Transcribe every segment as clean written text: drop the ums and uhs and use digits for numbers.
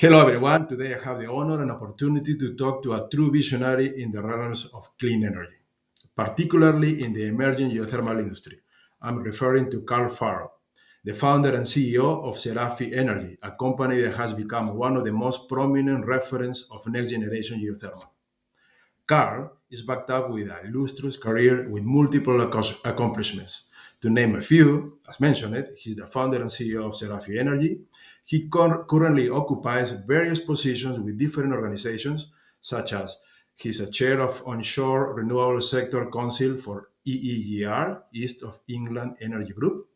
Hello, everyone. Today I have the honor and opportunity to talk to a true visionary in the realms of clean energy, particularly in the emerging geothermal industry. I'm referring to Farrow, the founder and CEO of Ceraphi Energy, a company that has become one of the most prominent reference of next generation geothermal. Karl is backed up with an illustrious career with multiple accomplishments. To name a few, as mentioned, he's the founder and CEO of Ceraphi Energy. He currently occupies various positions with different organizations, such as he's a chair of Onshore Renewable Sector Council for EEGR, East of England Energy Group.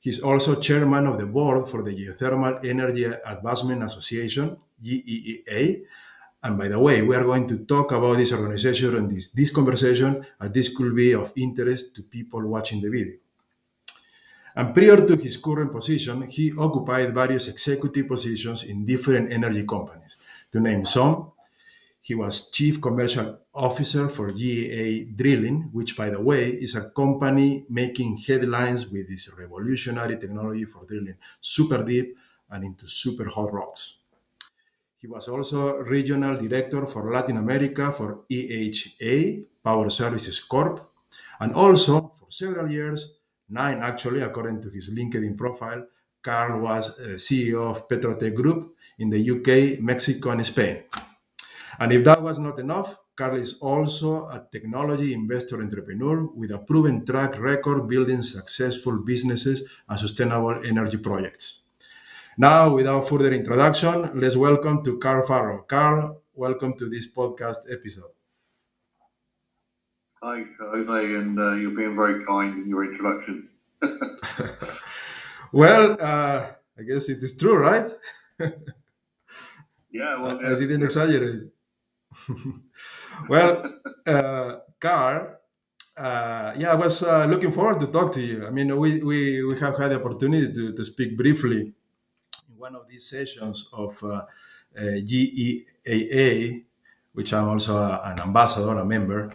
He's also chairman of the board for the Geothermal Energy Advancement Association, GEEA. And by the way, we are going to talk about this organization and this conversation, as this could be of interest to people watching the video. And prior to his current position, he occupied various executive positions in different energy companies. To name some, he was Chief Commercial Officer for GEAA Drilling, which, by the way, is a company making headlines with its revolutionary technology for drilling super deep and into super hot rocks. He was also Regional Director for Latin America for EHA, Power Services Corp. And also, for several years, 9 actually, according to his LinkedIn profile, Karl was CEO of Petrotech Group in the UK, Mexico, and Spain. And if that was not enough, Karl is also a technology investor entrepreneur with a proven track record building successful businesses and sustainable energy projects. Now, without further introduction, let's welcome to Karl Farrow. Karl, welcome to this podcast episode. Hi, Jose, and you're being very kind in your introduction. Well, I guess it is true, right? Yeah, well, I didn't exaggerate. Well, Karl, I was looking forward to talk to you. I mean, we have had the opportunity to speak briefly in one of these sessions of GEAA, which I'm also an ambassador, a member,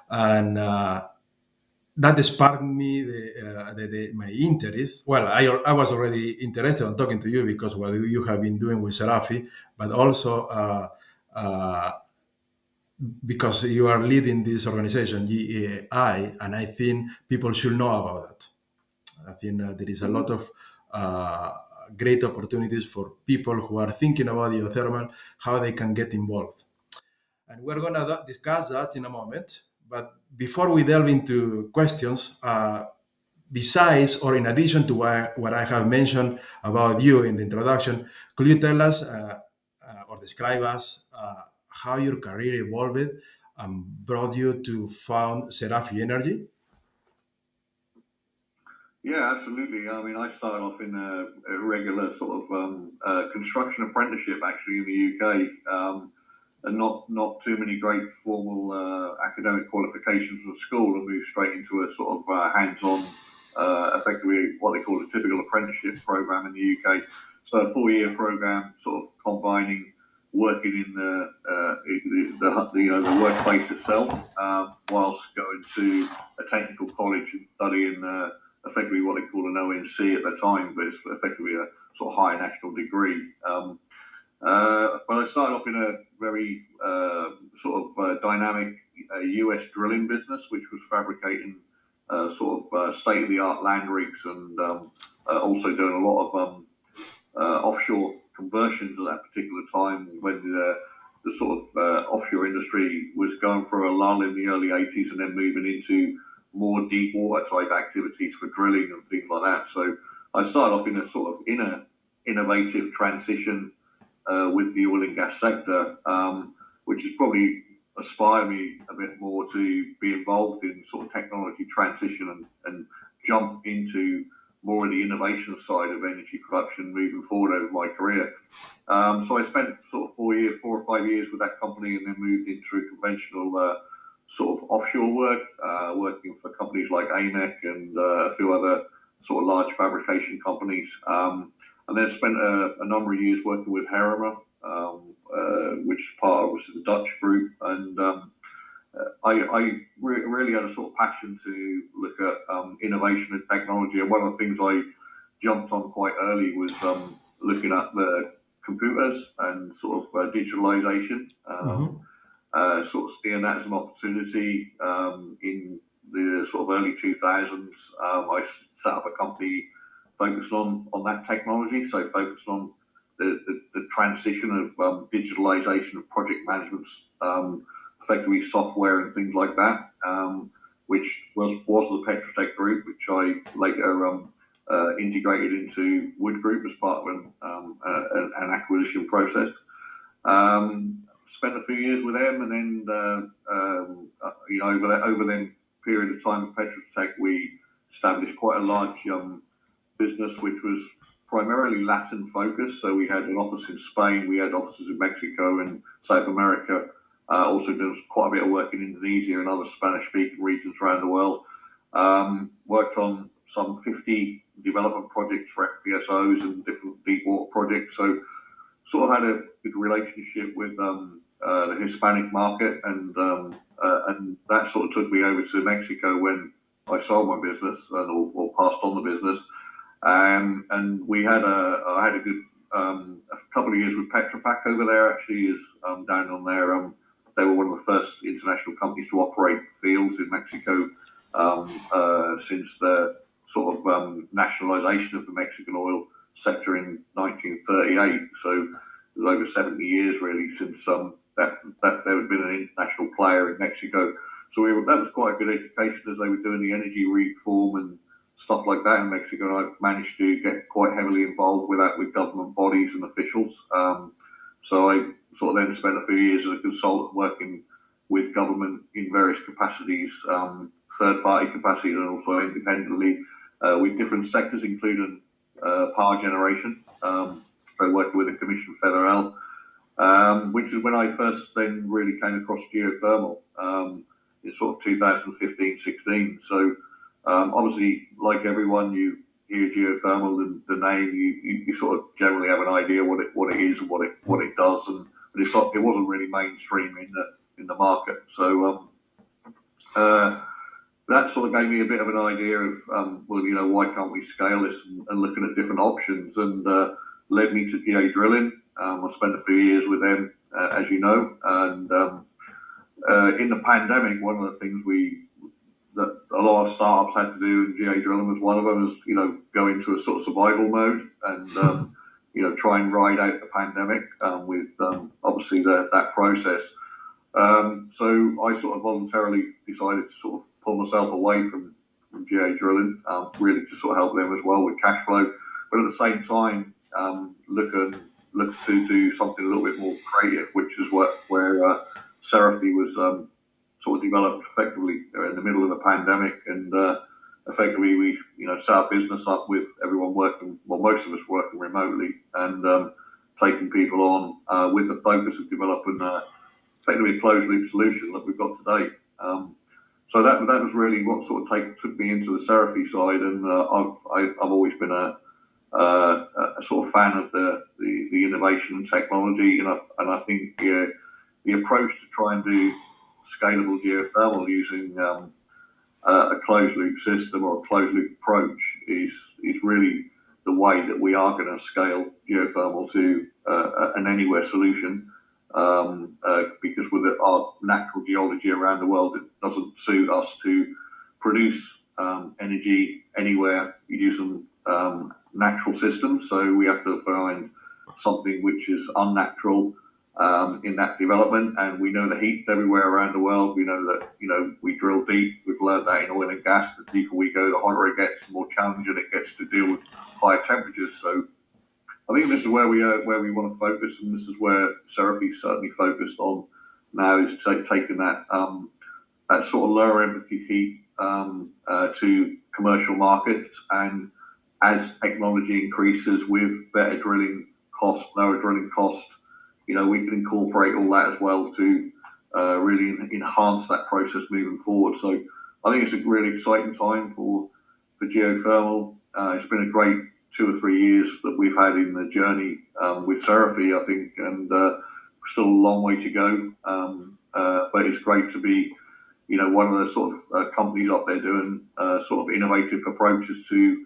and that sparked me my interest. Well, I was already interested in talking to you because what you have been doing with Ceraphi, but also because you are leading this organization, GEAI, and I think people should know about that. I think there is a lot of great opportunities for people who are thinking about geothermal, how they can get involved. And we're going to discuss that in a moment. But before we delve into questions, besides or in addition to what I have mentioned about you in the introduction, could you tell us or describe us how your career evolved and brought you to found Ceraphi Energy? Yeah, absolutely. I mean, I started off in a regular sort of construction apprenticeship, actually, in the UK, and not too many great formal academic qualifications from school, and moved straight into a sort of hands-on, effectively what they call a typical apprenticeship program in the UK. So a 4-year program, sort of combining working in the workplace itself, whilst going to a technical college and studying effectively what they call an ONC at the time, but it's effectively a sort of higher national degree. But I started off in a very dynamic US drilling business, which was fabricating state-of-the-art land rigs and also doing a lot of offshore conversions at that particular time when the sort of offshore industry was going through a lull in the early 80s and then moving into more deep water type activities for drilling and things like that. So I started off in a sort of innovative transition with the oil and gas sector, which has probably inspired me a bit more to be involved in sort of technology transition and jump into more of the innovation side of energy production moving forward over my career. So I spent sort of 4 or 5 years with that company and then moved into conventional sort of offshore work, working for companies like AMEC and a few other sort of large fabrication companies. And then spent a number of years working with Harriman, which was the Dutch group. And I really had a sort of passion to look at innovation and technology. And one of the things I jumped on quite early was looking at the computers and sort of digitalization. Sort of seeing that as an opportunity in the sort of early 2000s. I set up a company focused on that technology, so focused on the transition of digitalization of project management, effectively software and things like that, which was the Petrotech Group, which I later integrated into Wood Group as part of an acquisition process. Spent a few years with them, and then over that period of time at Petrotech, we established quite a large business, which was primarily Latin focused. So we had an office in Spain, we had offices in Mexico and South America. Also did quite a bit of work in Indonesia and other Spanish-speaking regions around the world. Worked on some 50 development projects for FPSOs and different deep water projects. So sort of had a good relationship with the Hispanic market, and that sort of took me over to Mexico when I sold my business or passed on the business. And we had I had a good a couple of years with Petrofac over there. Actually, is down on there. They were one of the first international companies to operate fields in Mexico since the sort of nationalization of the Mexican oil sector in 1938. So it was over 70 years really since that there had been an international player in Mexico. So that was quite a good education as they were doing the energy reform and stuff like that in Mexico. And I managed to get quite heavily involved with that with government bodies and officials. So I sort of then spent a few years as a consultant working with government in various capacities, third-party capacities and also independently with different sectors, including power generation. So working with the Commission Federal, which is when I first then really came across geothermal in sort of 2015-16. So obviously, like everyone, you hear geothermal and the name, you sort of generally have an idea what it is and what it does, but it wasn't really mainstream in the market. So that sort of gave me a bit of an idea of why can't we scale this and looking at different options, and led me to GEAA Drilling. I spent a few years with them, as you know, and in the pandemic, one of the things that a lot of startups had to do, and GEAA Drilling was one of them, is go into a sort of survival mode and try and ride out the pandemic with obviously that process. So I sort of voluntarily decided to sort of pull myself away from GEAA Drilling, really to sort of help them as well with cash flow, but at the same time look to do something a little bit more creative, which is where Ceraphi was sort of developed effectively in the middle of the pandemic, and effectively we set our business up with everyone working, well, most of us working remotely, and taking people on with the focus of developing effectively a closed loop solution that we've got today. So that was really what sort of took me into the Ceraphi side, and I've always been a sort of fan of the innovation and technology, and I think the approach to try and do scalable geothermal using a closed loop system or a closed loop approach is really the way that we are going to scale geothermal to an anywhere solution, because with our natural geology around the world, it doesn't suit us to produce energy anywhere using natural systems. So we have to find something which is unnatural in that development, and we know the heat everywhere around the world. We know that we drill deep. We've learned that in oil and gas. The deeper we go, the hotter it gets, the more challenging it gets to deal with higher temperatures. So I think this is where we want to focus, and this is where Ceraphi certainly focused on now, is taking that sort of lower empathy heat to commercial markets, and as technology increases with better drilling costs, lower drilling costs, we can incorporate all that as well to really enhance that process moving forward. So I think it's a really exciting time for geothermal. It's been a great 2 or 3 years that we've had in the journey with Ceraphi, I think, and still a long way to go. But it's great to be, one of the sort of companies up there doing sort of innovative approaches to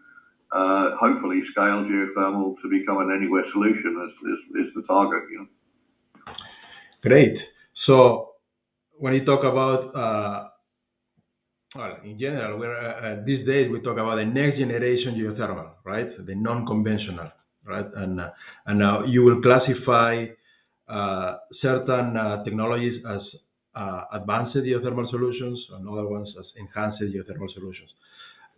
hopefully scale geothermal to become an anywhere solution is the target. Great. So when you talk about well, in general, we're these days we talk about the next generation geothermal, right? The non-conventional, right? And you will classify certain technologies as advanced geothermal solutions, and other ones as enhanced geothermal solutions.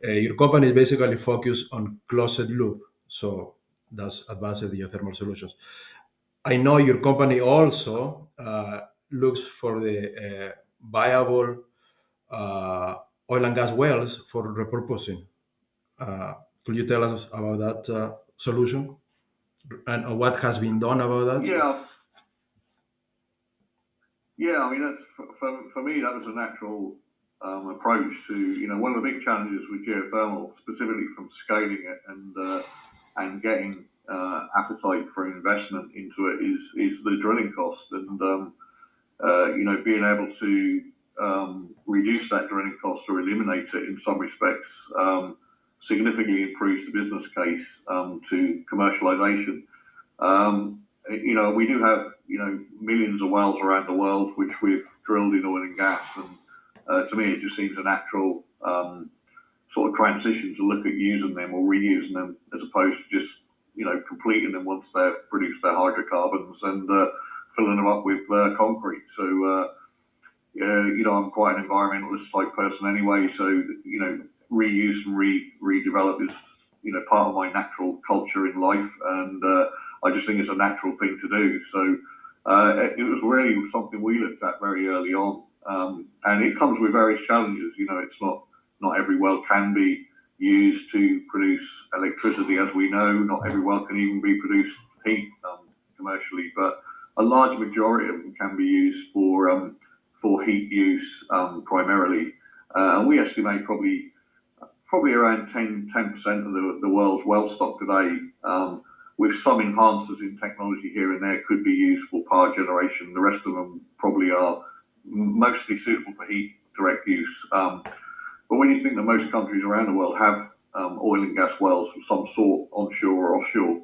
Your company is basically focused on closed loop, so that's advanced geothermal solutions. I know your company also looks for the viable uh, oil and gas wells for repurposing. Uh, could you tell us about that solution and what has been done about that? Yeah, yeah. I mean, that's for me. That was a natural approach to one of the big challenges with geothermal, specifically from scaling it and getting appetite for investment into it is the drilling cost and being able to reduce that drilling cost or eliminate it in some respects significantly improves the business case to commercialization. We do have, millions of wells around the world which we've drilled in oil and gas, and to me it just seems a natural sort of transition to look at using them or reusing them as opposed to just, completing them once they've produced their hydrocarbons and filling them up with concrete. So, I'm quite an environmentalist type person anyway, so, reuse and redevelop is, part of my natural culture in life, and I just think it's a natural thing to do. So it was really something we looked at very early on, and it comes with various challenges. It's not every well can be used to produce electricity, as we know. Not every well can even be produced heat commercially, but a large majority of them can be used for heat use primarily. And we estimate probably around 10% of the world's well stock today, with some enhancers in technology here and there, could be used for power generation. The rest of them probably are mostly suitable for heat direct use. But when you think that most countries around the world have oil and gas wells of some sort, onshore or offshore,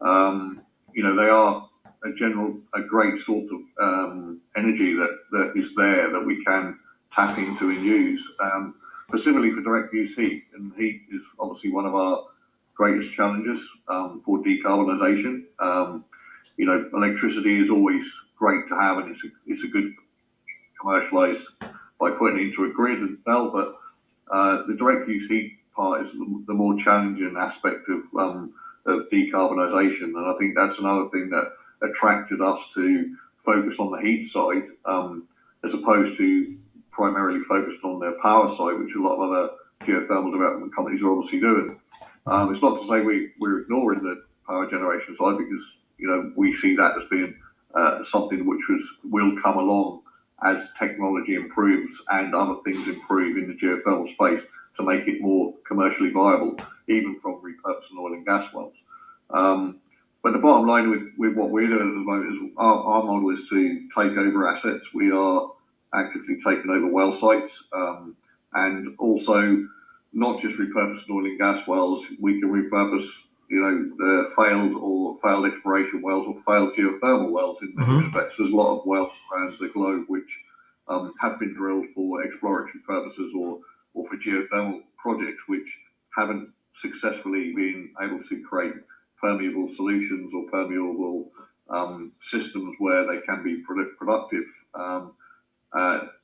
they are a great sort of energy that is there that we can tap into and use, specifically for direct use heat. And heat is obviously one of our greatest challenges for decarbonisation. Electricity is always great to have, and it's a good commercialised by putting it into a grid and sell, but the direct use heat part is the more challenging aspect of decarbonisation, and I think that's another thing that attracted us to focus on the heat side as opposed to primarily focused on their power side, which a lot of other geothermal development companies are obviously doing. It's not to say we're ignoring the power generation side, because we see that as being something which will come along as technology improves and other things improve in the geothermal space to make it more commercially viable, even from repurposing oil and gas wells. But the bottom line with what we're doing at the moment is our model is to take over assets. We are actively taking over well sites, and also not just repurposing oil and gas wells. We can repurpose, the failed exploration wells or failed geothermal wells in many respects. There's a lot of wells around the globe which have been drilled for exploratory purposes or for geothermal projects which haven't successfully been able to create permeable solutions or permeable systems where they can be productive.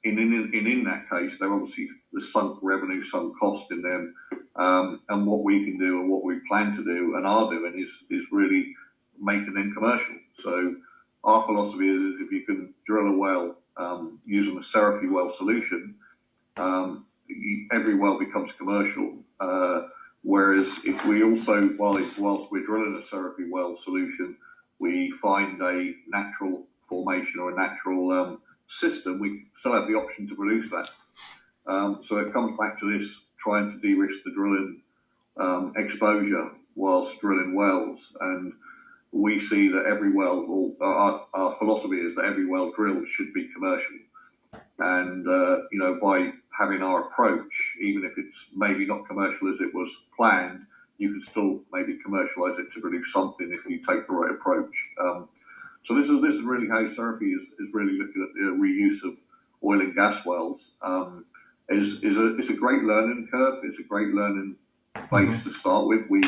In that case, they're obviously the sunk revenue, sunk cost in them, and what we can do and what we plan to do and are doing is really making them commercial. So our philosophy is if you can drill a well using a Ceraphi Well Solution, every well becomes commercial. Whereas if we also, whilst we're drilling a Ceraphi Well Solution, we find a natural formation or a natural system, we still have the option to produce that. So it comes back to this, trying to de-risk the drilling exposure whilst drilling wells. And we see that every well, or our philosophy is that every well drilled should be commercial. And, by having our approach, even if it's maybe not commercial as it was planned, you can still maybe commercialize it to produce something if you take the right approach. So this is really how Ceraphi is really looking at the reuse of oil and gas wells. It's a great learning curve. It's a great learning base to start with. We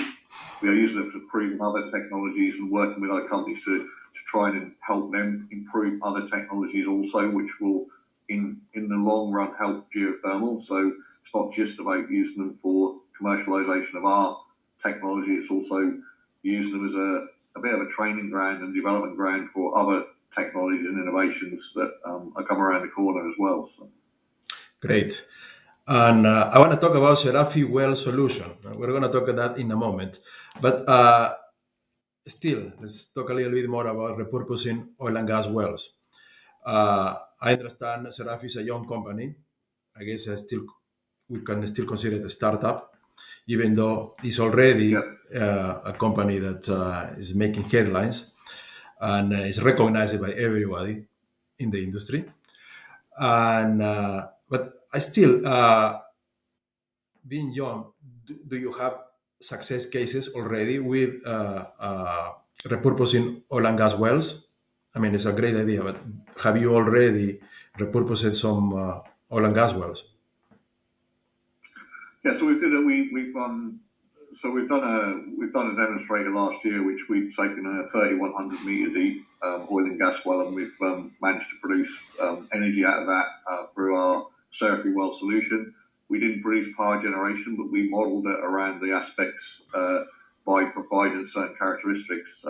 are using it to prove other technologies and working with other companies to try and help them improve other technologies also, which will in the long run help geothermal. So it's not just about using them for commercialization of our technology, it's also using them as a bit of a training ground and development ground for other technologies and innovations that are come around the corner as well. So. Great. And I want to talk about Ceraphi Well Solution. We're going to talk about that in a moment. But still, let's talk a little bit more about repurposing oil and gas wells. I understand Ceraphi is a young company. I guess we can still consider it a startup, even though it's already a company that is making headlines and is recognized by everybody in the industry. And but I still, being young, do you have success cases already with repurposing oil and gas wells? I mean, it's a great idea, but have you already repurposed some oil and gas wells? Yeah, so we've done a demonstrator last year, which we've taken a 3,100 meter deep oil and gas well, and we've managed to produce energy out of that through our Ceraphi Well Solution. We didn't produce power generation, but we modelled it around the aspects by providing certain characteristics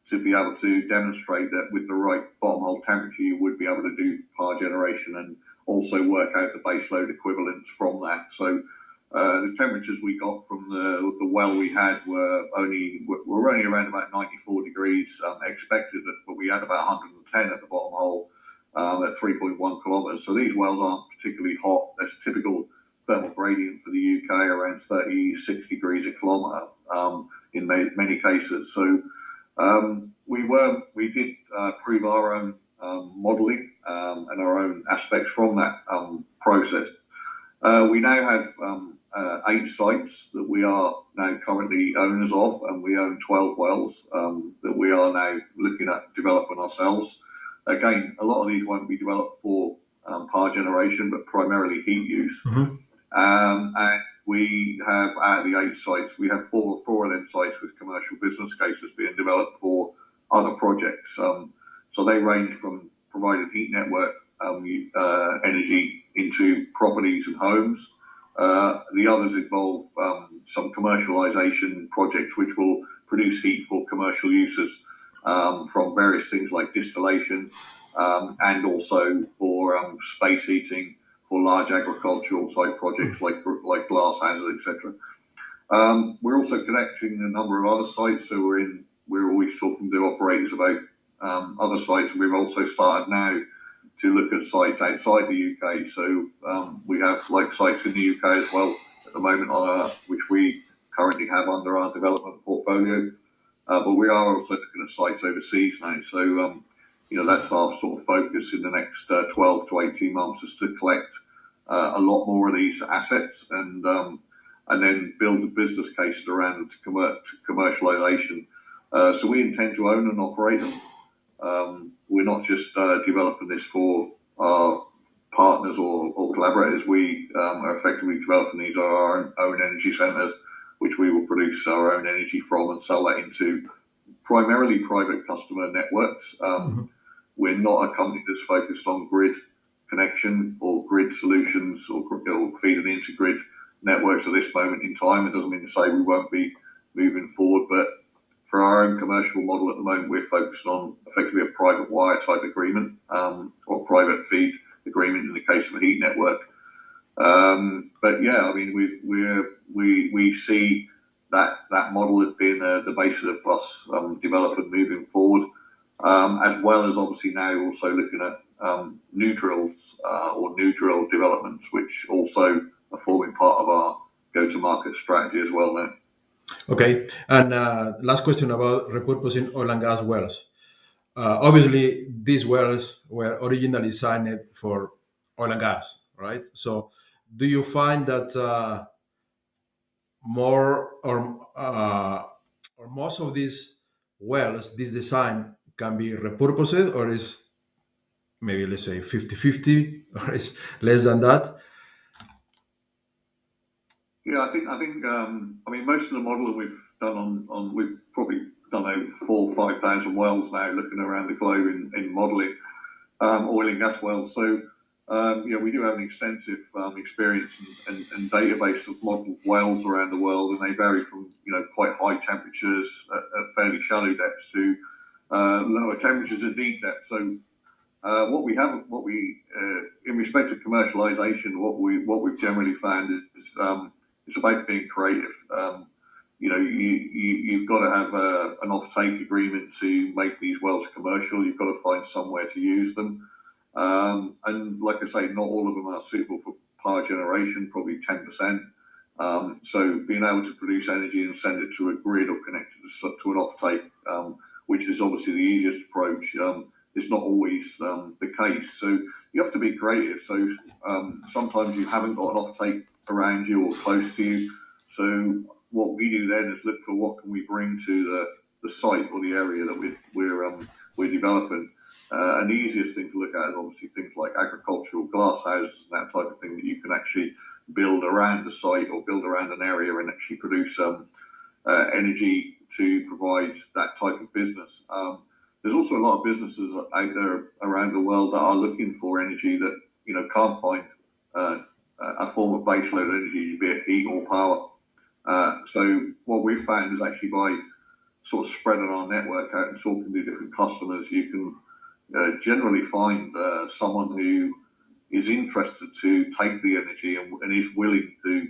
to be able to demonstrate that with the right bottom hole temperature, you would be able to do power generation and also work out the base load equivalents from that. So the temperatures we got from the well we had were only around about 94 degrees expected, but we had about 110 at the bottom hole at 3.1 kilometres. So these wells aren't particularly hot. That's typical thermal gradient for the UK, around 36 degrees a kilometre in many cases. So we did prove our own modelling and our own aspects from that process. We now have 8 sites that we are now currently owners of, and we own 12 wells that we are now looking at developing ourselves. Again, a lot of these won't be developed for power generation, but primarily heat use. And we have, out of the 8 sites, we have four of them sites with commercial business cases being developed for other projects. So they range from providing heat network energy into properties and homes. The others involve some commercialization projects which will produce heat for commercial uses from various things like distillation and also for space heating for large agricultural type projects like glass houses, etc. We're also connecting a number of other sites, so we're always talking to operators about other sites. We've also started now to look at sites outside the UK. So we have sites in the UK as well at the moment, which we currently have under our development portfolio. But we are also looking at sites overseas now. So that's our sort of focus in the next 12 to 18 months, is to collect a lot more of these assets and then build a business case around them to commercialization. So we intend to own and operate them. We're not just developing this for our partners or collaborators. We are effectively developing these are our own energy centres, which we will produce our own energy from and sell that into primarily private customer networks. We're not a company that's focused on grid connection or grid solutions or feeding into grid networks at this moment in time. It doesn't mean to say we won't be moving forward, but for our own commercial model at the moment, we're focused on effectively a private wire type agreement or private feed agreement in the case of a heat network. But yeah, I mean, we see that model as being the basis of us developing moving forward, as well as obviously now also looking at new drills or new drill developments, which also are forming part of our go-to-market strategy as well now. Okay, and last question about repurposing oil and gas wells. Obviously, these wells were originally designed for oil and gas, right? So do you find that more or most of these wells, this design can be repurposed, or is maybe, let's say, 50-50, or is less than that? Yeah, I mean, most of the modelling we've done we've probably done over 4,000 or 5,000 wells now, looking around the globe in modelling oil and gas wells. So, yeah, we do have an extensive experience and database of modelled wells around the world, and they vary from, quite high temperatures at fairly shallow depths to lower temperatures at deep depth. So, in respect to commercialization, what we've generally found is it's about being creative. You've got to have an off-take agreement to make these wells commercial. You've got to find somewhere to use them. And like I say, not all of them are suitable for power generation, probably 10%. So being able to produce energy and send it to a grid or connect it to an off-take, which is obviously the easiest approach, is not always the case. So you have to be creative. So sometimes you haven't got an off-take around you or close to you. So what we do then is look for what can we bring to the site or the area that we're developing. And the easiest thing to look at is obviously things like agricultural glass houses and that type of thing that you can actually build around the site or build around an area and actually produce energy to provide that type of business. There's also a lot of businesses out there around the world that are looking for energy that can't find a form of baseload energy, be it heat or power. So what we've found is actually by sort of spreading our network out and talking to different customers, you can generally find someone who is interested to take the energy and is willing to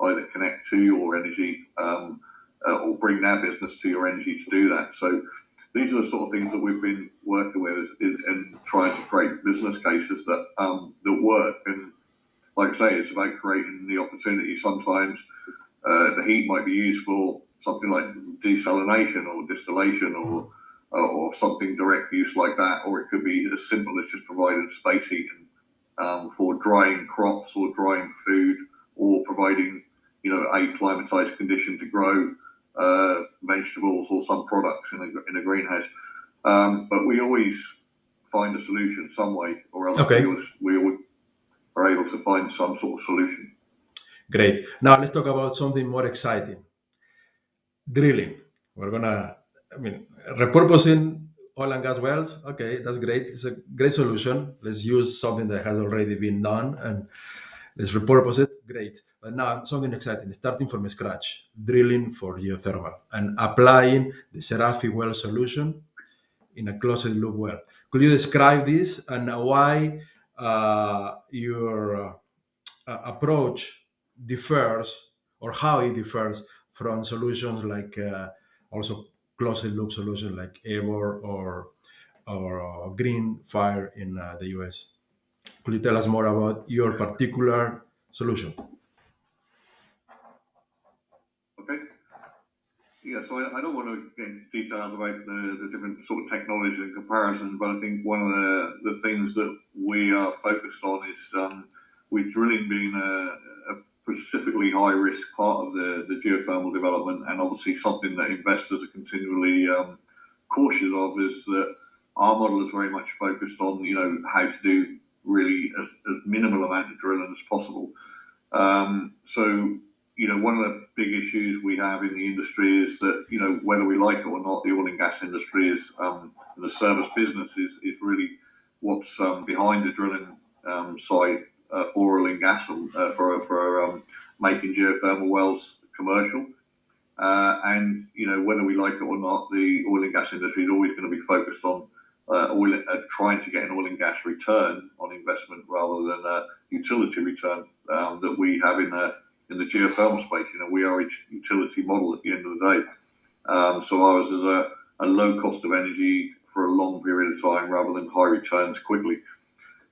either connect to your energy or bring their business to your energy to do that. So these are the sort of things that we've been working with and trying to create business cases that work. And like I say, it's about creating the opportunity. Sometimes the heat might be used for something like desalination or distillation or something direct use like that, or it could be as simple as just providing space heating for drying crops or drying food, or providing a climatized condition to grow vegetables or some products in a greenhouse. But we always find a solution some way or other. Okay. We are able to find some sort of solution. Great. Now let's talk about something more exciting. Drilling. Repurposing oil and gas wells. Okay, that's great. It's a great solution. Let's use something that has already been done and let's repurpose it. Great. But now something exciting, starting from scratch, drilling for geothermal and applying the Ceraphi Well Solution in a closed loop well. Could you describe this and why your approach differs, or how it differs from solutions like also closed loop solutions like Ever or Green Fire in the US? Could you tell us more about your particular solution? Okay. Yeah, so I don't want to get into details about the different sort of technologies and comparisons, but I think one of the things that we are focused on is with drilling being a specifically high risk part of the geothermal development, and obviously something that investors are continually cautious of, is that our model is very much focused on how to do really as minimal amount of drilling as possible. So one of the big issues we have in the industry is that whether we like it or not, the oil and gas industry is the service business is really what's behind the drilling side for oil and gas and for making geothermal wells commercial. And whether we like it or not, the oil and gas industry is always going to be focused on trying to get an oil and gas return on investment rather than a utility return that we have in the geothermal space. We are a utility model at the end of the day. So ours is a low cost of energy for a long period of time rather than high returns quickly.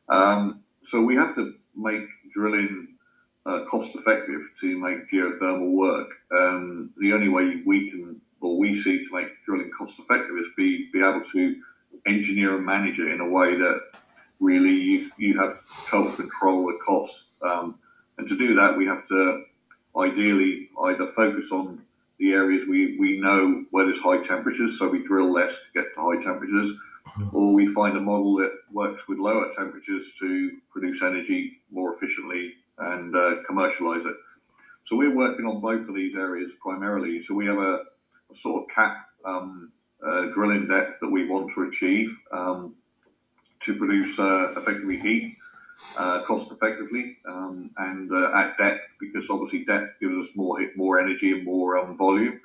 So we have to make drilling cost effective to make geothermal work. The only way we see to make drilling cost effective is be able to engineer and manage it in a way that really you have total control of cost. And to do that, we have to ideally either focus on the areas we know where there's high temperatures, so we drill less to get to high temperatures, or we find a model that works with lower temperatures to produce energy more efficiently and commercialize it. So we're working on both of these areas primarily. So we have a sort of cap drilling depth that we want to achieve to produce effectively heat cost effectively and at depth, because obviously depth gives us more energy and more volume.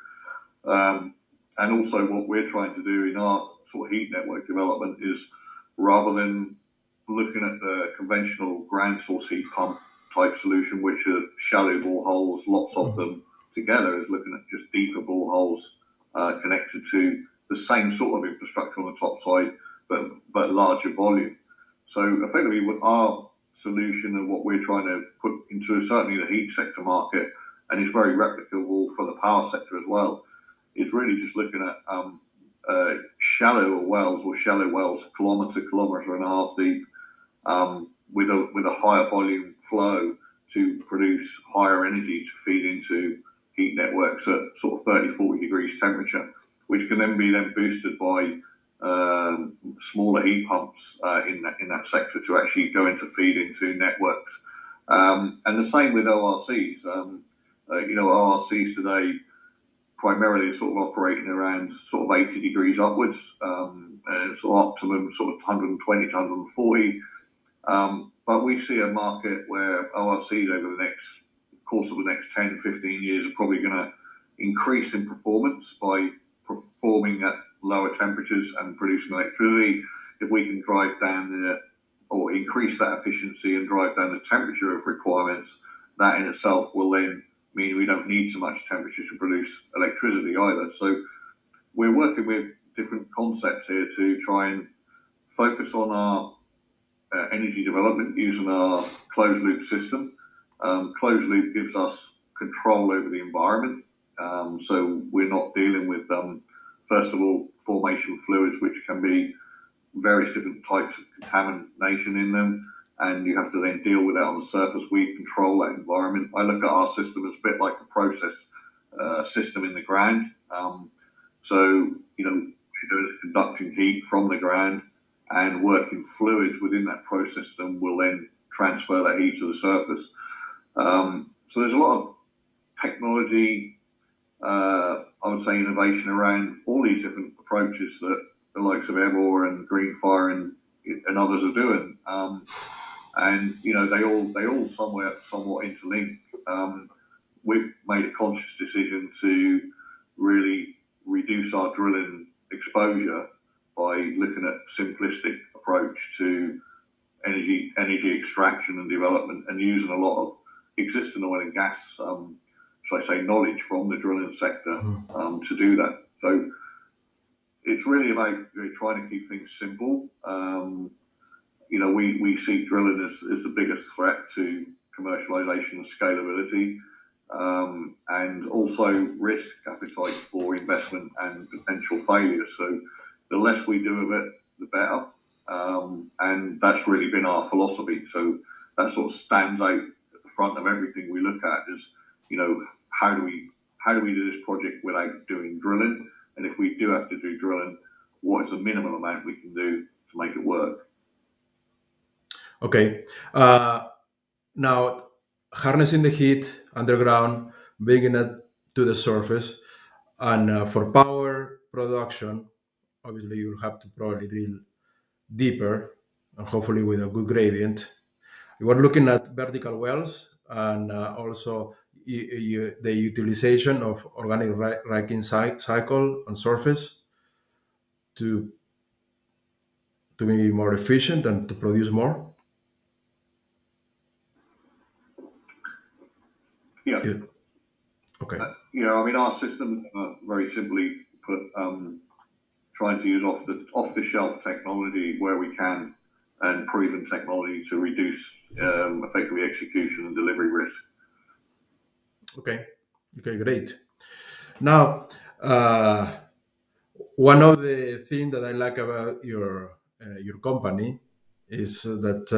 And also what we're trying to do in our sort of heat network development is, rather than looking at the conventional ground source heat pump type solution, which are shallow boreholes, lots of them together, is looking at just deeper boreholes connected to the same sort of infrastructure on the top side, but larger volume. So effectively, with our solution and what we're trying to put into certainly the heat sector market, and it's very replicable for the power sector as well, is really just looking at shallower wells, or shallow wells, kilometre and a half deep, with a higher volume flow to produce higher energy to feed into heat networks at sort of 30-40 degrees temperature, which can then be boosted by smaller heat pumps in that sector to actually go into feed into networks. And the same with ORCs. ORCs today primarily sort of operating around sort of 80 degrees upwards, and sort of optimum sort of 120 to 140. But we see a market where ORCs over the course of the next 10, 15 years are probably going to increase in performance by performing at lower temperatures and producing electricity. If we can drive down or increase that efficiency and drive down the temperature of requirements, that in itself will then mean we don't need so much temperature to produce electricity either. So we're working with different concepts here to try and focus on our energy development using our closed loop system. Closed loop gives us control over the environment. So we're not dealing with, first of all, formation fluids, which can be various different types of contamination in them, and you have to then deal with that on the surface. We control that environment. I look at our system as a bit like a process system in the ground. So, we're conducting heat from the ground, and working fluids within that process system will then transfer that heat to the surface. So there's a lot of technology, I would say innovation around all these different approaches that the likes of Airmore and Greenfire and others are doing. And they all somewhat interlink. We've made a conscious decision to really reduce our drilling exposure by looking at simplistic approach to energy extraction and development, and using a lot of existing oil and gas, shall I say, knowledge from the drilling sector to do that. So it's really about trying to keep things simple. We see drilling as the biggest threat to commercialization and scalability, and also risk appetite for investment and potential failure. So the less we do of it, the better. And that's really been our philosophy. So that sort of stands out at the front of everything we look at is, how do we do this project without doing drilling? And if we do have to do drilling, what is the minimum amount we can do to make it work? Okay. Now, harnessing the heat underground, bringing it to the surface, and for power production, obviously you'll have to probably drill deeper and hopefully with a good gradient. We were looking at vertical wells and also the utilization of organic raking cycle on surface to be more efficient and to produce more. Yeah. Okay. Our system, very simply put, trying to use off-the-shelf technology where we can, and proven technology to reduce effectively execution and delivery risk. Okay, great. Now, one of the things that I like about your company is that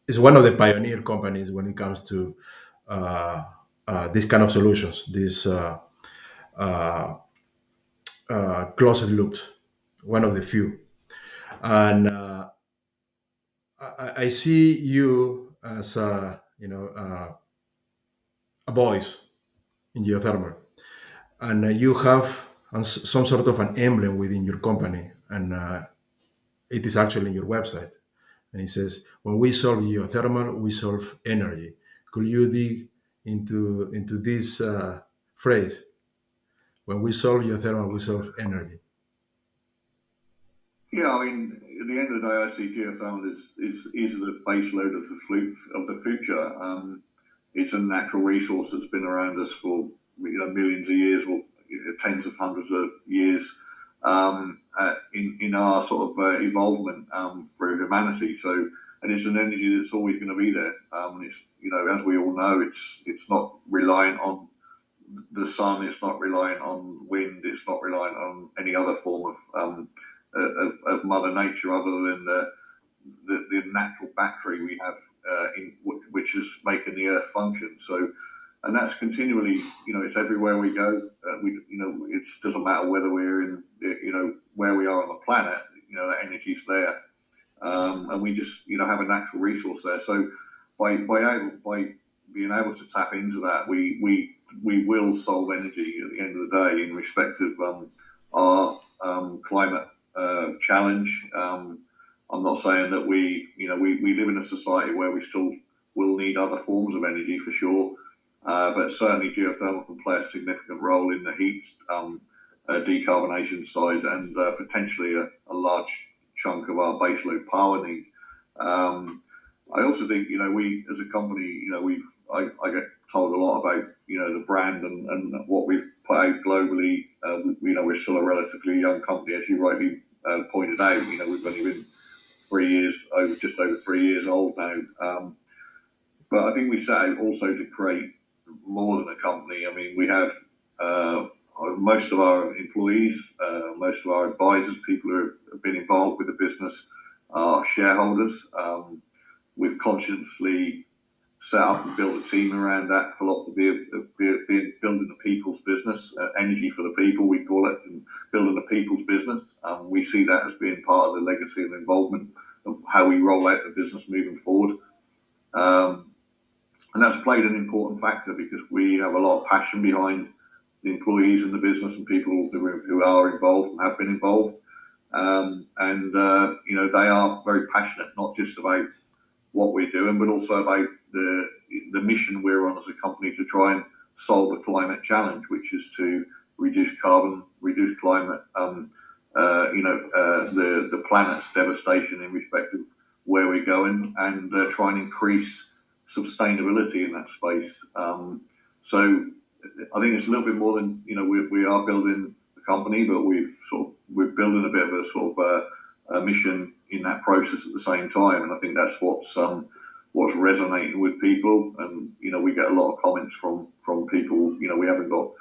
it's one of the pioneer companies when it comes to these kind of solutions, these uh, closed loops, one of the few. And I see you as a voice in geothermal, and you have some sort of an emblem within your company, and it is actually in your website, and it says, "When we solve geothermal, we solve energy." Could you dig into this phrase? When we solve geothermal, we solve energy. Yeah, I mean, at the end of the day, I see geothermal is the base load of the future. It's a natural resource that's been around us for millions of years, or tens of hundreds of years, in our sort of evolvement through humanity. So, and it's an energy that's always going to be there. It's as we all know, it's not reliant on the sun, it's not reliant on wind, it's not reliant on any other form of Mother Nature other than the natural battery we have, which is making the Earth function. So, and that's continually, it's everywhere we go. It doesn't matter whether we're in, where we are on the planet. That energy's there, and we just, have a natural resource there. So, by being able to tap into that, we will solve energy at the end of the day in respect of our climate challenge. I'm not saying that we live in a society where we still will need other forms of energy for sure, but certainly geothermal can play a significant role in the heat decarbonation side, and potentially a large chunk of our baseload power need. I also think, we as a company, I get told a lot about, the brand and what we've put out globally. We're still a relatively young company, as you rightly pointed out. We've only been just over 3 years old now. But I think we set out also to create more than a company. I mean, we have most of our employees, most of our advisors, people who have been involved with the business, are shareholders. We've consciously set up and built a team around that philosophy of building the people's business, energy for the people, we call it, and building the people's business. We see that as being part of the legacy and involvement of how we roll out the business moving forward. And that's played an important factor because we have a lot of passion behind the employees in the business and people who are involved and have been involved. They are very passionate, not just about what we're doing, but also about the mission we're on as a company to try and solve the climate challenge, which is to reduce carbon, reduce climate, the planet's devastation in respect of where we're going, and try and increase sustainability in that space. So I think it's a little bit more than, we are building a company, but we're building a bit of a sort of a mission in that process at the same time. And I think that's what's resonating with people. And, we get a lot of comments from people, we haven't got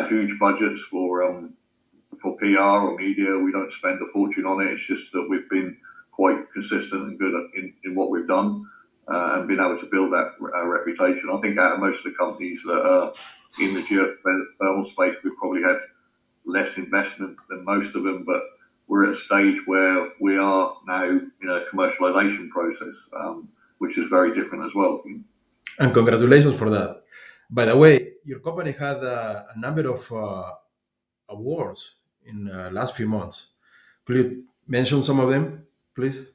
huge budgets for PR or media. We don't spend a fortune on it. It's just that we've been quite consistent and good in what we've done, and been able to build that reputation. I think out of most of the companies that are in the geothermal space, we've probably had less investment than most of them, but we're at a stage where we are now in a commercialization process, which is very different as well. And congratulations for that. By the way, your company had a number of awards in the last few months. Could you mention some of them, please?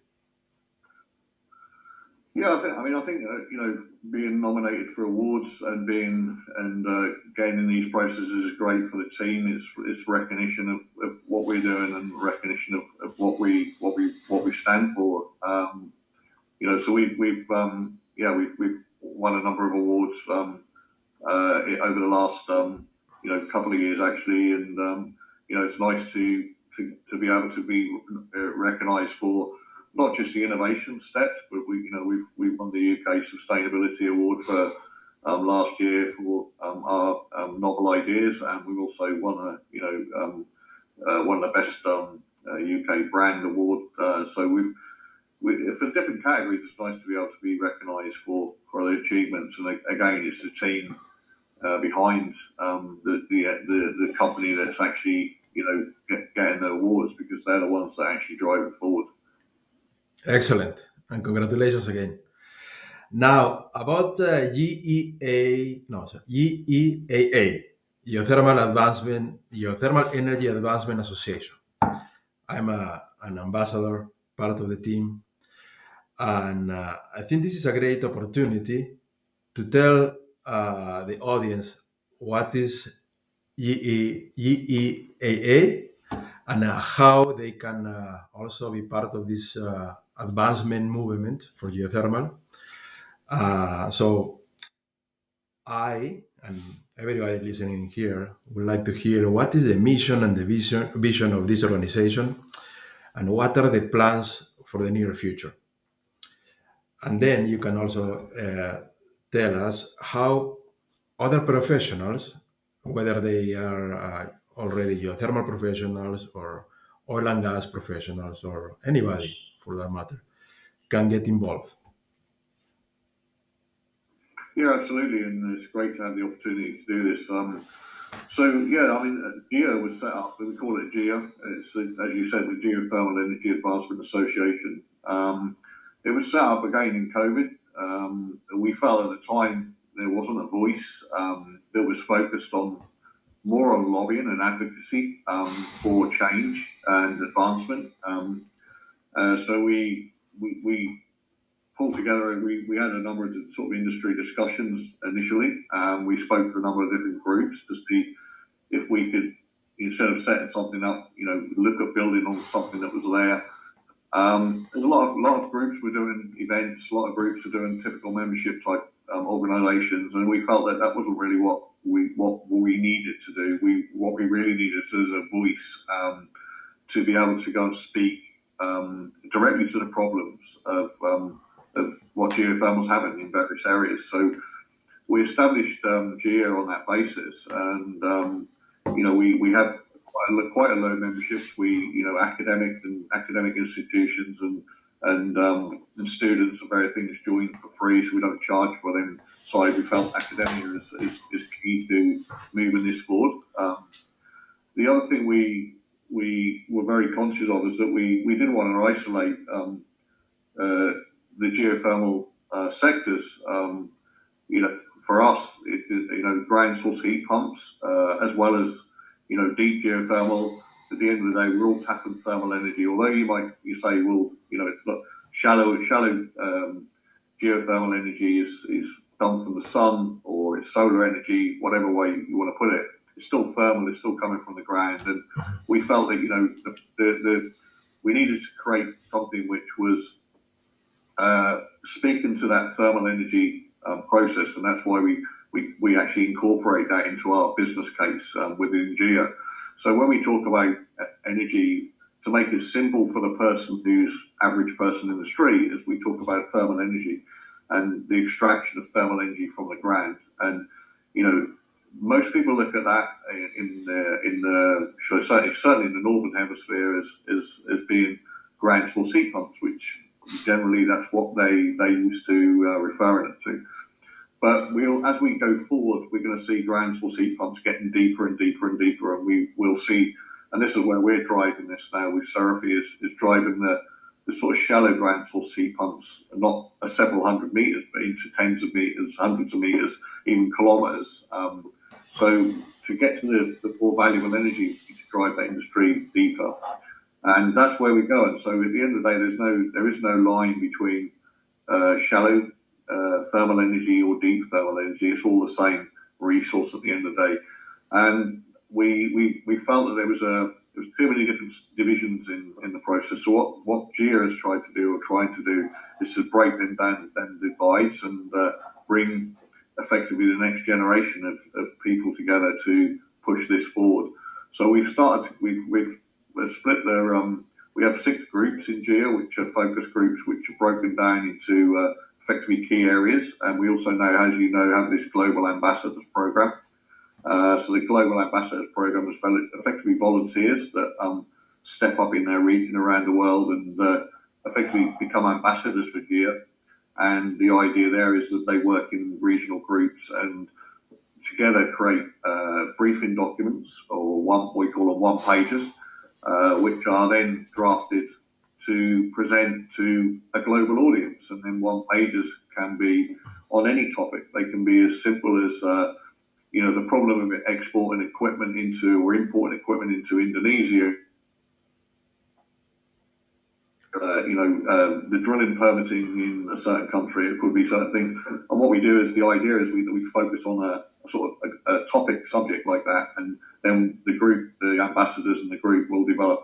Yeah, I think being nominated for awards and gaining these processes is great for the team. It's recognition of what we're doing and recognition of what we stand for. So we've won a number of awards over the last couple of years actually, and it's nice to be able to be recognised for not just the innovation steps, but we won the UK Sustainability Award for last year for our novel ideas, and we've also won one of the best UK brand award. So for different categories, it's nice to be able to be recognised for the achievements. And again, it's the team behind the company that's actually getting the awards, because they're the ones that actually drive it forward. Excellent, and congratulations again. Now, about GEAA, Geothermal Energy Advancement Association. I'm an ambassador, part of the team, and I think this is a great opportunity to tell the audience what is GEAA and how they can also be part of this advancement movement for geothermal. So I and everybody listening here would like to hear what is the mission and the vision of this organization, and what are the plans for the near future. And then you can also tell us how other professionals, whether they are already geothermal professionals or oil and gas professionals or anybody for that matter, can get involved. Yeah, absolutely, and it's great to have the opportunity to do this. So yeah, I mean, GEAA was set up, we call it GEAA. It's, as you said, the Geothermal Energy Advancement Association. It was set up again in COVID. We felt at the time there wasn't a voice that was focused on more on lobbying and advocacy for change and advancement. So we pulled together, and we had a number of sort of industry discussions initially. We spoke to a number of different groups to see if we could, instead of setting something up, look at building on something that was there. There's a lot of groups were doing events, a lot of groups are doing typical membership type organisations, and we felt that wasn't really what we needed to do. What we really needed is a voice to be able to go and speak directly to the problems of what geothermal's having in various areas. So we established GEAA on that basis, and we have quite a low membership. We academic institutions and students of various things join for free, so we don't charge for them. So we felt academia is key to moving this forward. The other thing we were very conscious of is that we didn't want to isolate the geothermal sectors. For us, ground source heat pumps, as well as deep geothermal. At the end of the day, we're all tapping thermal energy. Although you say, well, shallow geothermal energy is done from the sun, or it's solar energy, whatever way you want to put it. It's still thermal. It's still coming from the ground, and we felt that we needed to create something which was speaking to that thermal energy process, and that's why we actually incorporate that into our business case within GEAA. So when we talk about energy, to make it simple for the average person in the street, as we talk about thermal energy and the extraction of thermal energy from the ground. And most people look at that certainly in the northern hemisphere as being ground source heat pumps, which generally that's what they used to refer it to. But as we go forward, we're going to see ground source heat pumps getting deeper and deeper and deeper, and we will see, and this is where we're driving this now with Ceraphi, is driving the sort of shallow ground source heat pumps, not several hundred meters, but into tens of meters, hundreds of meters, even kilometers. So to get to the more valuable energy, to drive that industry deeper. And that's where we go. And so at the end of the day, there is no line between shallow thermal energy or deep thermal energy. It's all the same resource at the end of the day. And we felt that there was too many different divisions in the process. So what GEAA has tried to do is to break them down and divides and bring effectively the next generation of people together to push this forward. So we've split we have 6 groups in GEAA, which are focus groups, which are broken down into effectively key areas. And we also now, as you know, have this Global Ambassadors Program. So the Global Ambassadors Program is effectively volunteers that step up in their region around the world and effectively become ambassadors for GEAA. And the idea there is that they work in regional groups and together create briefing documents, or we call them one-pagers, which are then drafted to present to a global audience. And then one-pagers can be on any topic. They can be as simple as the problem of exporting equipment into or importing equipment into Indonesia. The drilling permitting in a certain country, it could be certain things. And what we do is, the idea is we focus on a sort of a topic subject like that, and then the ambassadors in the group will develop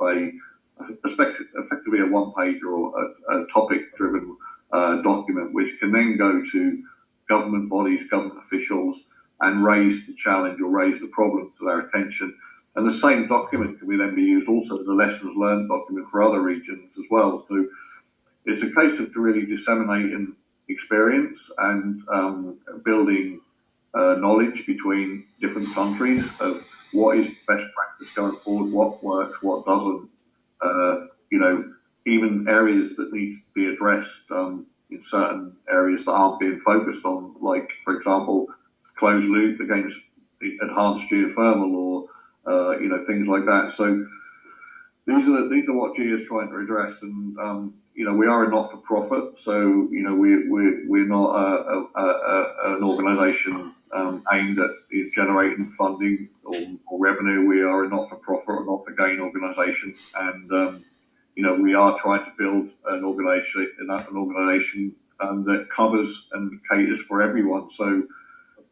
effectively a one-page or a topic-driven document, which can then go to government bodies, government officials, and raise the challenge or raise the problem to their attention. And the same document can then be used also as a lessons learned document for other regions as well. So it's a case of really disseminating experience and building knowledge between different countries of what is best practice going forward, what works, what doesn't, even areas that need to be addressed in certain areas that aren't being focused on, like, for example, closed loop against enhanced geothermal, or things like that. So these are what GEA is trying to address, and we are a not-for-profit, so we're not an organisation aimed at generating funding or revenue. We are a not-for-profit or not-for-gain organisation, and we are trying to build an organisation that covers and caters for everyone. So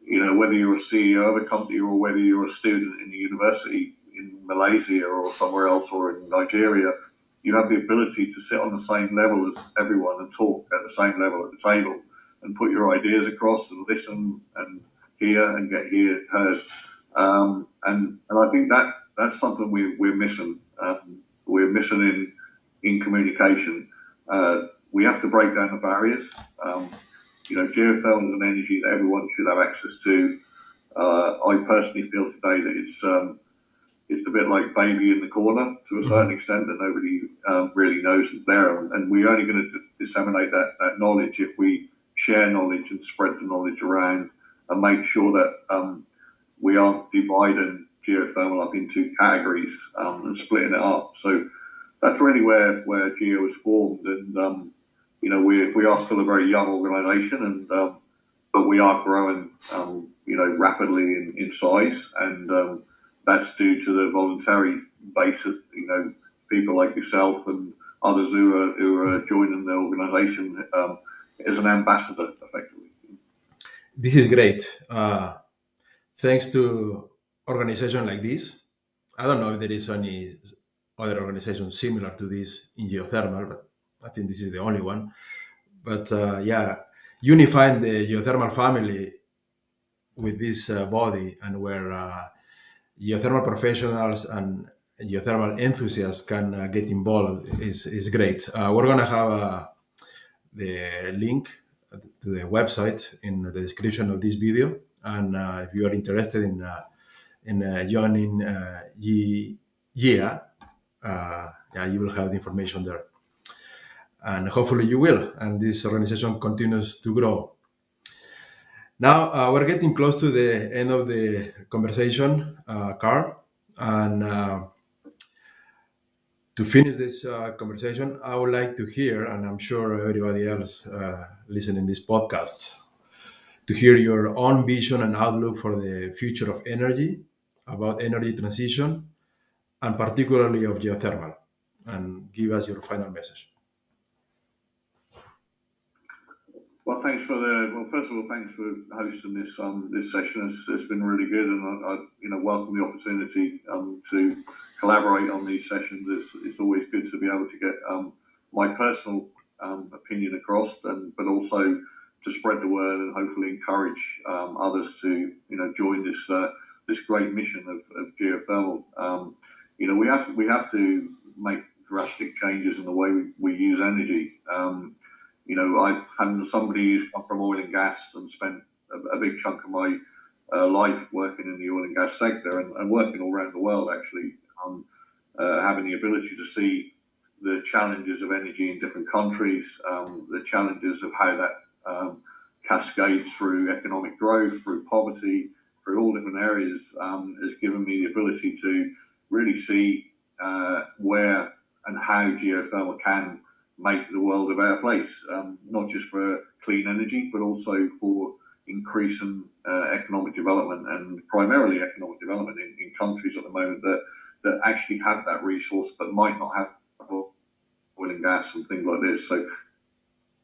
whether you're a CEO of a company or whether you're a student in a university in Malaysia or somewhere else, or in Nigeria, you have the ability to sit on the same level as everyone and talk at the same level at the table and put your ideas across and listen and hear and get heard. And I think that's something we're missing. We're missing in communication. We have to break down the barriers. Geothermal is an energy that everyone should have access to. I personally feel today that it's a bit like baby in the corner to a certain extent, that nobody really knows it's there. And we're only going to disseminate that knowledge if we share knowledge and spread the knowledge around, and make sure that we aren't dividing geothermal up into categories and splitting it up. So that's really where GEA was formed. And we are still a very young organisation, and but we are growing, rapidly in size, and that's due to the voluntary base of, people like yourself and others who are joining the organisation as an ambassador, effectively. This is great. Thanks to organizations like this. I don't know if there is any other organization similar to this in geothermal, but I think this is the only one. But unifying the geothermal family with this body, and where geothermal professionals and geothermal enthusiasts can get involved is great. We're going to have the link to the website in the description of this video. And if you are interested in joining GEAA, you will have the information there. And hopefully you will, and this organization continues to grow. Now, we're getting close to the end of the conversation, Karl. And to finish this conversation, I would like to hear, and I'm sure everybody else listening this podcast, to hear your own vision and outlook for the future of energy, about energy transition, and particularly of geothermal, and give us your final message. Well, first of all, thanks for hosting this session. It's been really good, and I welcome the opportunity to collaborate on these sessions. It's always good to be able to get my personal opinion across, but also to spread the word and hopefully encourage others to join this great mission of geothermal. We have to make drastic changes in the way we use energy. I've had somebody who's come from oil and gas and spent a big chunk of my life working in the oil and gas sector, and working all around the world, actually, having the ability to see the challenges of energy in different countries, the challenges of how that cascades through economic growth, through poverty, through all different areas has given me the ability to really see where and how geothermal can make the world a better place, not just for clean energy, but also for increasing economic development, and primarily economic development in countries at the moment that actually have that resource but might not have oil and gas and things like this. So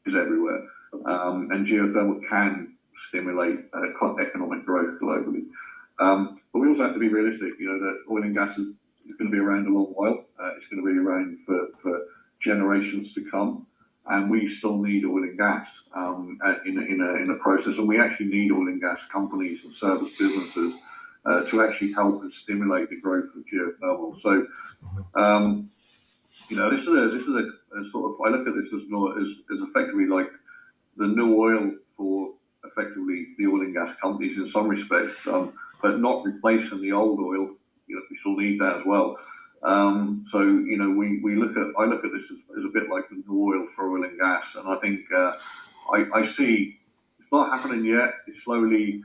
it's everywhere. And geothermal can stimulate economic growth globally. But we also have to be realistic, that oil and gas is going to be around a long while. It's going to be around for generations to come. And we still need oil and gas in a process. And we actually need oil and gas companies and service businesses to actually help and stimulate the growth of geothermal. So, this is a sort of, I look at this as effectively like the new oil for effectively the oil and gas companies in some respects, but not replacing the old oil. We still need that as well. So I look at this as a bit like the new oil for oil and gas, and I think I see it's not happening yet. It's slowly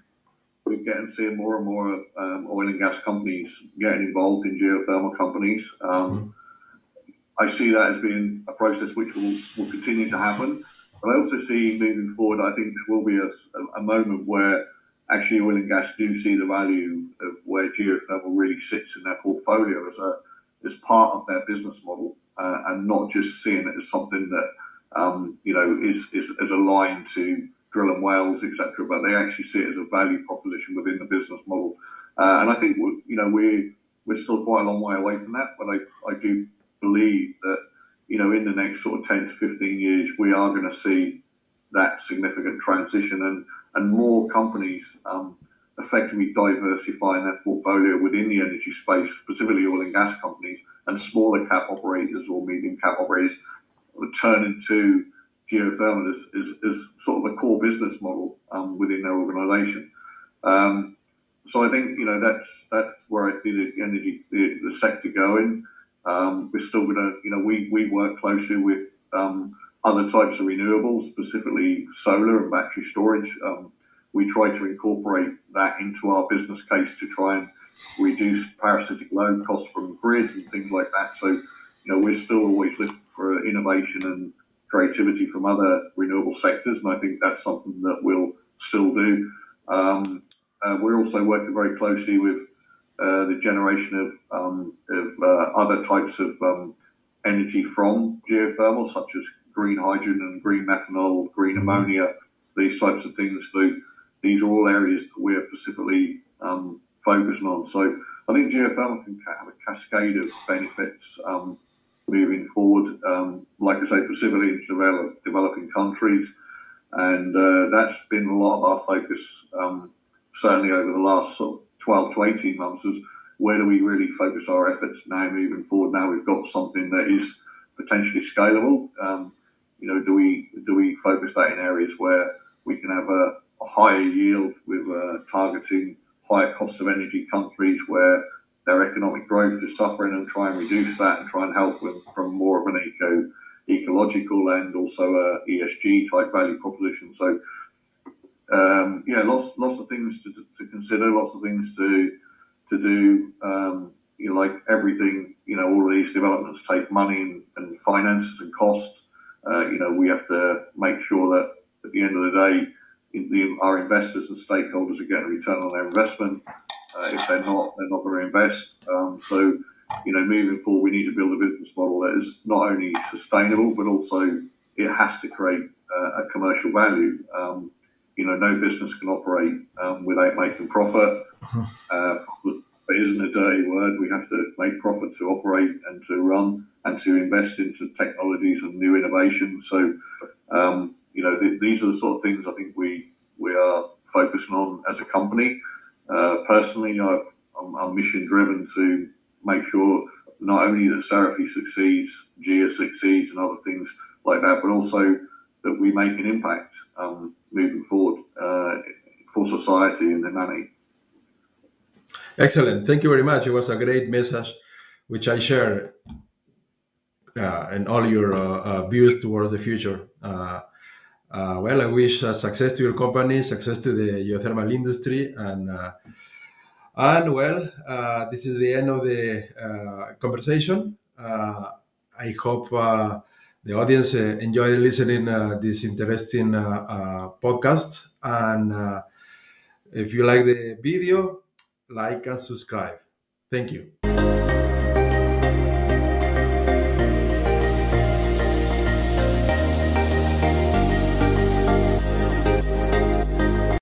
we're seeing more and more oil and gas companies getting involved in geothermal companies. I see that as being a process which will continue to happen. But I also see moving forward, I think there will be a moment where actually oil and gas do see the value of where geothermal really sits in their portfolio as part of their business model, and not just seeing it as something that is aligned to drilling wells, etc. But they actually see it as a value proposition within the business model. And I think we're still quite a long way away from that. But I do believe that in the next sort of 10 to 15 years we are going to see that significant transition, and more companies effectively diversifying their portfolio within the energy space, specifically oil and gas companies, and smaller cap operators or medium cap operators turning to geothermal as sort of a core business model within their organisation. So I think that's where I see the sector going. We're still going to we work closely with other types of renewables, specifically solar and battery storage. We try to incorporate that into our business case to try and reduce parasitic load costs from grid and things like that. So, we're still always looking for innovation and creativity from other renewable sectors, and I think that's something that we'll still do. We're also working very closely with the generation of other types of energy from geothermal, such as green hydrogen and green methanol, green ammonia, these types of things. So these are all areas that we're specifically focusing on. So I think geothermal can have a cascade of benefits moving forward, like I say, specifically in developing countries. And that's been a lot of our focus, certainly over the last sort of 12 to 18 months, is where do we really focus our efforts now moving forward? Now we've got something that is potentially scalable. Do we focus that in areas where we can have a higher yield with targeting higher cost of energy countries where their economic growth is suffering, and try and reduce that and try and help them from more of an ecological and also a ESG type value proposition. So lots of things to consider, lots of things to do. Like everything, all of these developments take money and finances and costs. We have to make sure that at the end of the day, our investors and stakeholders are getting a return on their investment. If they're not going to invest. So, moving forward, we need to build a business model that is not only sustainable, but also it has to create a commercial value. No business can operate without making profit. It isn't a dirty word. We have to make profit to operate and to run and to invest into technologies and new innovation. So, these are the sort of things I think we are focusing on as a company. Personally, I'm mission driven to make sure not only that Ceraphi succeeds, GEAA succeeds, and other things like that, but also that we make an impact moving forward for society and humanity. Excellent. Thank you very much. It was a great message, which I share, and all your views towards the future. I wish success to your company, success to the geothermal industry, and And well, this is the end of the conversation. I hope the audience enjoyed listening this interesting podcast. And if you like the video, like and subscribe. Thank you.